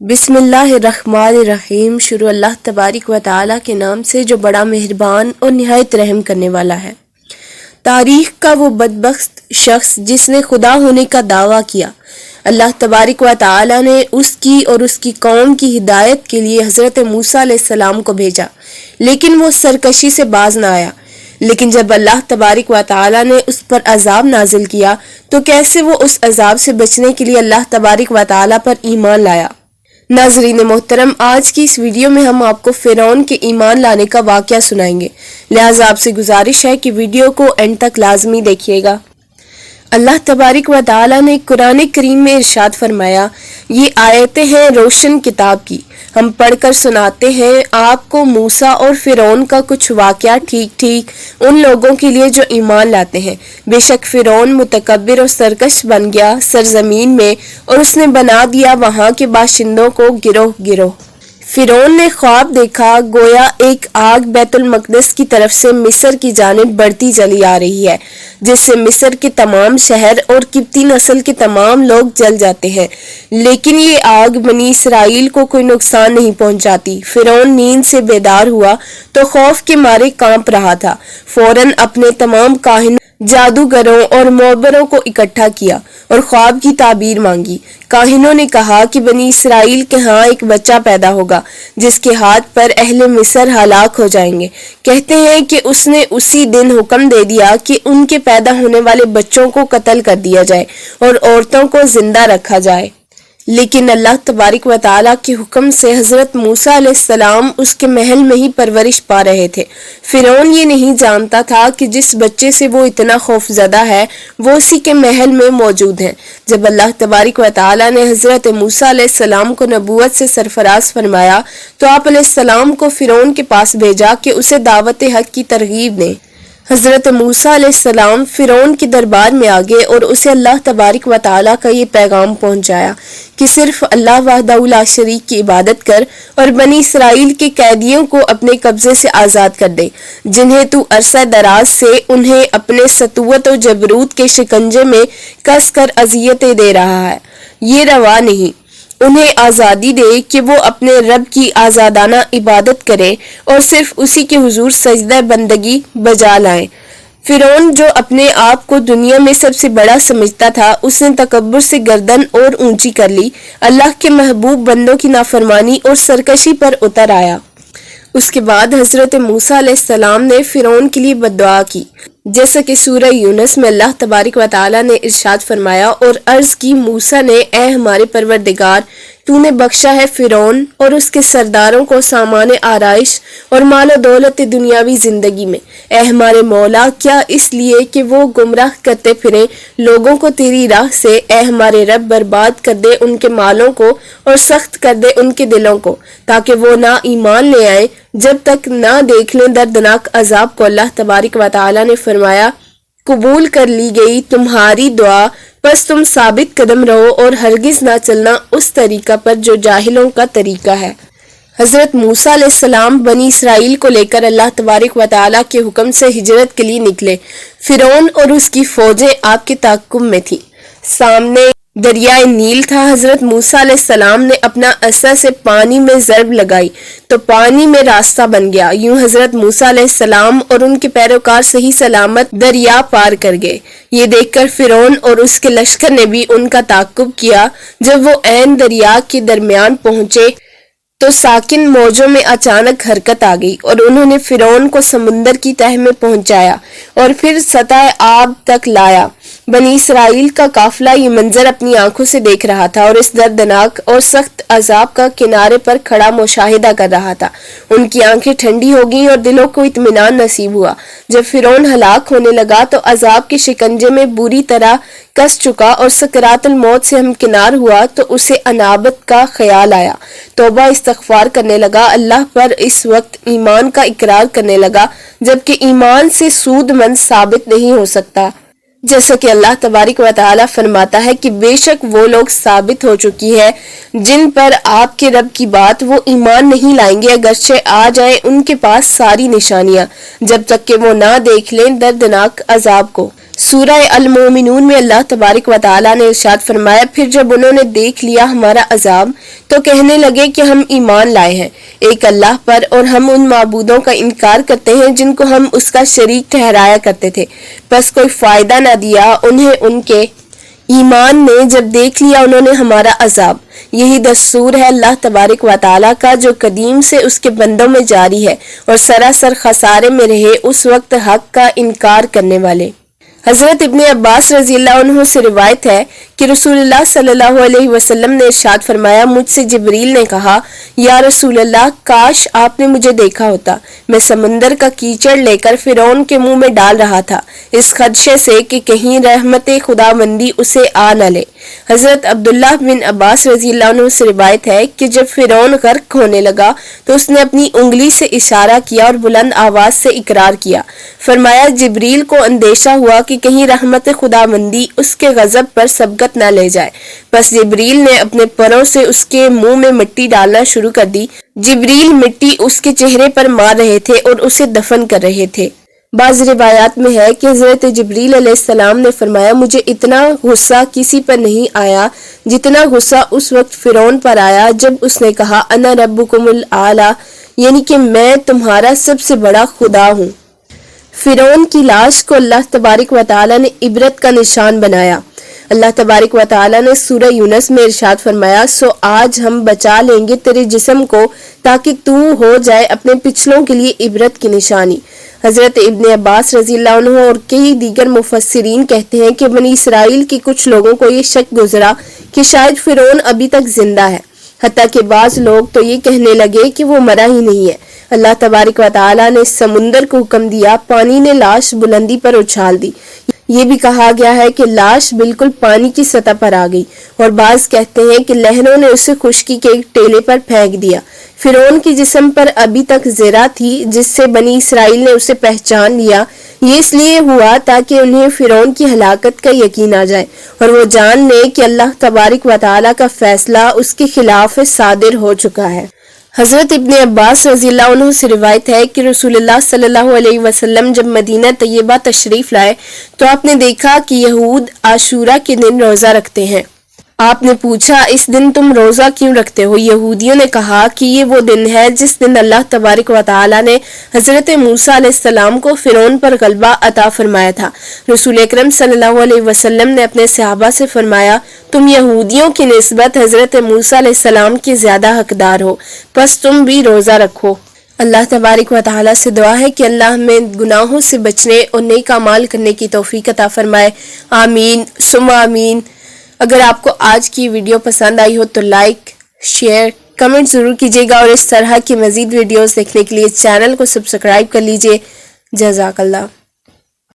بسم اللہ الرحمن الرحیم۔ شروع اللہ تبارک و تعالیٰ کے نام سے جو بڑا مہربان اور نہایت رحم کرنے والا ہے۔ تاریخ کا وہ بدبخت شخص جس نے خدا ہونے کا دعویٰ کیا، اللہ تبارک و تعالیٰ نے اس کی اور اس کی قوم کی ہدایت کے لیے حضرت موسیٰ علیہ السلام کو بھیجا، لیکن وہ سرکشی سے باز نہ آیا۔ لیکن جب اللہ تبارک و تعالیٰ نے اس پر عذاب نازل کیا تو کیسے وہ اس عذاب سے بچنے کے لیے اللہ تبارک و تعالیٰ پر ایمان لایا۔ ناظرین محترم، آج کی اس ویڈیو میں ہم آپ کو فرعون کے ایمان لانے کا واقعہ سنائیں گے، لہٰذا آپ سے گزارش ہے کہ ویڈیو کو اینڈ تک لازمی دیکھیے گا۔ اللہ تبارک و تعالیٰ نے قرآن کریم میں ارشاد فرمایا، یہ آیتیں ہیں روشن کتاب کی، ہم پڑھ کر سناتے ہیں آپ کو موسیٰ اور فرعون کا کچھ واقعہ ٹھیک ٹھیک ان لوگوں کے لیے جو ایمان لاتے ہیں۔ بے شک فرعون متکبر اور سرکش بن گیا سرزمین میں، اور اس نے بنا دیا وہاں کے باشندوں کو گروہ گروہ۔ فرعون نے خواب دیکھا، گویا ایک آگ بیت المقدس کی طرف سے مصر کی جانب بڑھتی چلی آ رہی ہے، جس سے مصر کے تمام شہر اور قبطی نسل کے تمام لوگ جل جاتے ہیں، لیکن یہ آگ بنی اسرائیل کو کوئی نقصان نہیں پہنچاتی۔ فرعون نیند سے بیدار ہوا تو خوف کے مارے کانپ رہا تھا، فوراً اپنے تمام کاہنوں، جادوگروں اور معبروں کو اکٹھا کیا اور خواب کی تعبیر مانگی۔ کاہنوں نے کہا کہ بنی اسرائیل کے ہاں ایک بچہ پیدا ہوگا جس کے ہاتھ پر اہل مصر ہلاک ہو جائیں گے۔ کہتے ہیں کہ اس نے اسی دن حکم دے دیا کہ ان کے پیدا ہونے والے بچوں کو قتل کر دیا جائے اور عورتوں کو زندہ رکھا جائے، لیکن اللہ تبارک و تعالیٰ کے حکم سے حضرت موسیٰ علیہ السلام اس کے محل میں ہی پرورش پا رہے تھے۔ فرعون یہ نہیں جانتا تھا کہ جس بچے سے وہ اتنا خوف زدہ ہے وہ اسی کے محل میں موجود ہیں۔ جب اللہ تبارک و تعالیٰ نے حضرت موسیٰ علیہ السلام کو نبوت سے سرفراز فرمایا تو آپ علیہ السلام کو فرعون کے پاس بھیجا کہ اسے دعوت حق کی ترغیب دیں۔ حضرت موسیٰ علیہ السلام فرعون کے دربار میں آگے اور اسے اللہ تبارک و تعالیٰ کا یہ پیغام پہنچایا کہ صرف اللہ وحدہ لا شریک کی عبادت کر اور بنی اسرائیل کے قیدیوں کو اپنے قبضے سے آزاد کر دے، جنہیں تو عرصہ دراز سے انہیں اپنے سطوت و جبروت کے شکنجے میں کس کر اذیتیں دے رہا ہے۔ یہ روا نہیں، انہیں آزادی دے کہ وہ اپنے رب کی آزادانہ عبادت کریں اور صرف اسی کے حضور سجدہ بندگی بجا لائیں۔ فرعون جو اپنے آپ کو دنیا میں سب سے بڑا سمجھتا تھا، اس نے تکبر سے گردن اور اونچی کر لی، اللہ کے محبوب بندوں کی نافرمانی اور سرکشی پر اتر آیا۔ اس کے بعد حضرت موسیٰ علیہ السلام نے فرعون کے لیے بددعا کی، جیسا کہ سورہ یونس میں اللہ تبارک و تعالیٰ نے ارشاد فرمایا، اور عرض کی موسیٰ نے، اے ہمارے پروردگار، تو نے بخشا ہے فرعون اور اس کے سرداروں کو سامان آرائش اور مال و دولت دنیاوی زندگی میں، اے ہمارے مولا، کیا اس لیے کہ وہ گمراہ کرتے پھریں لوگوں کو تیری راہ سے؟ اے ہمارے رب، برباد کر دے ان کے مالوں کو اور سخت کر دے ان کے دلوں کو، تاکہ وہ نہ ایمان لے آئیں جب تک نہ دیکھ لیں دردناک عذاب کو۔ اللہ تبارک و تعالیٰ نے فرمایا، قبول کر لی گئی تمہاری دعا، بس تم ثابت قدم رہو اور ہرگز نہ چلنا اس طریقہ پر جو جاہلوں کا طریقہ ہے۔ حضرت موسیٰ علیہ السلام بنی اسرائیل کو لے کر اللہ تبارک و تعالیٰ کے حکم سے ہجرت کے لیے نکلے۔ فرعون اور اس کی فوجیں آپ کے تعاقب میں تھیں۔ سامنے دریائے نیل تھا۔ حضرت موسیٰ علیہ السلام نے اپنا عصا سے پانی میں ضرب لگائی تو پانی میں راستہ بن گیا، یوں حضرت موسیٰ علیہ السلام اور ان کے پیروکار صحیح سلامت دریا پار کر گئے۔ یہ دیکھ کر فرعون اور اس کے لشکر نے بھی ان کا تعاقب کیا۔ جب وہ عین دریا کے درمیان پہنچے تو ساکن موجوں میں اچانک حرکت آ گئی اور انہوں نے فرعون کو سمندر کی تہہ میں پہنچایا اور پھر سطح آب تک لایا۔ بنی اسرائیل کا قافلہ یہ منظر اپنی آنکھوں سے دیکھ رہا تھا اور اس دردناک اور سخت عذاب کا کنارے پر کھڑا مشاہدہ کر رہا تھا۔ ان کی آنکھیں ٹھنڈی ہو گئیں اور دلوں کو اطمینان نصیب ہوا۔ جب فرعون ہلاک ہونے لگا تو عذاب کے شکنجے میں بری طرح کس چکا اور سکرات الموت سے ہمکنار ہوا تو اسے انابت کا خیال آیا، توبہ استغفار کرنے لگا، اللہ پر اس وقت ایمان کا اقرار کرنے لگا جبکہ ایمان سے سود مند ثابت نہیں ہو سکتا، جیسا کہ اللہ تبارک و تعالیٰ فرماتا ہے کہ بے شک وہ لوگ ثابت ہو چکی ہے جن پر آپ کے رب کی بات وہ ایمان نہیں لائیں گے، اگرچہ آ جائیں ان کے پاس ساری نشانیاں، جب تک کہ وہ نہ دیکھ لیں دردناک عذاب کو۔ سورہ المومنون میں اللہ تبارک و تعالیٰ نے ارشاد فرمایا، پھر جب انہوں نے دیکھ لیا ہمارا عذاب تو کہنے لگے کہ ہم ایمان لائے ہیں ایک اللہ پر، اور ہم ان معبودوں کا انکار کرتے ہیں جن کو ہم اس کا شریک ٹھہرایا کرتے تھے، بس کوئی فائدہ نہ دیا انہیں ان کے ایمان نے جب دیکھ لیا انہوں نے ہمارا عذاب۔ یہی دستور ہے اللہ تبارک و تعالیٰ کا جو قدیم سے اس کے بندوں میں جاری ہے، اور سراسر خسارے میں رہے اس وقت حق کا انکار کرنے والے۔ حضرت ابن عباس رضی اللہ عنہ سے روایت ہے کہ رسول اللہ صلی اللہ علیہ وسلم نے ارشاد فرمایا، مجھ سے جبریل نے کہا، یا رسول اللہ، کاش آپ نے مجھے دیکھا ہوتا، میں سمندر کا کیچڑ لے کر فرعون کے منہ میں ڈال رہا تھا اس خدشے سے کہ کہیں رحمت خداوندی اسے آ نہ لے۔ حضرت عبداللہ بن عباس رضی اللہ عنہ سے روایت ہے کہ جب فرعون غرق ہونے لگا تو اس نے اپنی انگلی سے اشارہ کیا اور بلند آواز سے اقرار کیا۔ فرمایا، جبریل کو اندیشہ ہوا کہ کہیں رحمت خداوندی اس کے غضب پر سبقت نہ لے جائے، بس جبریل نے اپنے پروں سے اس کے منہ میں مٹی ڈالنا شروع کر دی۔ جبریل مٹی اس کے چہرے پر مار رہے تھے اور اسے دفن کر رہے تھے۔ بعض روایات میں ہے کہ حضرت جبریل علیہ السلام نے فرمایا، مجھے اتنا غصہ کسی پر نہیں آیا جتنا غصہ اس وقت فرعون پر آیا جب اس نے کہا، انا ربکم الاعلی، یعنی کہ میں تمہارا سب سے بڑا خدا ہوں۔ فرعون کی لاش کو اللہ تبارک و تعالیٰ نے عبرت کا نشان بنایا۔ اللہ تبارک و تعالیٰ نے سورہ یونس میں ارشاد فرمایا، سو آج ہم بچا لیں گے تیرے جسم کو تاکہ تو ہو جائے اپنے پچھلوں کے لیے عبرت کی نشانی۔ حضرت ابن عباس رضی اللہ عنہ اور کئی دیگر مفسرین کہتے ہیں کہ بنی اسرائیل کے کچھ لوگوں کو یہ شک گزرا کہ شاید فرعون ابھی تک زندہ ہے، حتیٰ کہ بعض لوگ تو یہ کہنے لگے کہ وہ مرا ہی نہیں ہے۔ اللہ تبارک و تعالیٰ نے سمندر کو حکم دیا، پانی نے لاش بلندی پر اچھال دی۔ یہ بھی کہا گیا ہے کہ لاش بالکل پانی کی سطح پر آ گئی، اور بعض کہتے ہیں کہ لہروں نے اسے خشکی کے ایک ٹیلے پر پھینک دیا۔ فرعون کی جسم پر ابھی تک زرہ تھی جس سے بنی اسرائیل نے اسے پہچان لیا۔ یہ اس لیے ہوا تاکہ انہیں فرعون کی ہلاکت کا یقین آ جائے اور وہ جان لے کہ اللہ تبارک و تعالیٰ کا فیصلہ اس کے خلاف صادر ہو چکا ہے۔ حضرت ابن عباس رضی اللہ عنہ سے روایت ہے کہ رسول اللہ صلی اللہ علیہ وسلم جب مدینہ طیبہ تشریف لائے تو آپ نے دیکھا کہ یہود عاشورہ کے دن روزہ رکھتے ہیں۔ آپ نے پوچھا، اس دن تم روزہ کیوں رکھتے ہو؟ یہودیوں نے کہا کہ یہ وہ دن ہے جس دن اللہ تبارک و تعالیٰ نے حضرت موسیٰ علیہ السلام کو فرعون پر غلبہ عطا فرمایا تھا۔ رسول اکرم صلی اللہ علیہ وسلم نے اپنے صحابہ سے فرمایا، تم یہودیوں کی نسبت حضرت موسیٰ علیہ السلام کی زیادہ حقدار ہو، پس تم بھی روزہ رکھو۔ اللہ تبارک و تعالیٰ سے دعا ہے کہ اللہ ہمیں گناہوں سے بچنے اور نیک اعمال کرنے کی توفیق عطا فرمائے، آمین ثم آمین۔ اگر آپ کو آج کی ویڈیو پسند آئی ہو تو لائک، شیئر، کمنٹ ضرور کیجیے گا، اور اس طرح کی مزید ویڈیوز دیکھنے کے لیے چینل کو سبسکرائب کر لیجیے۔ جزاک اللہ۔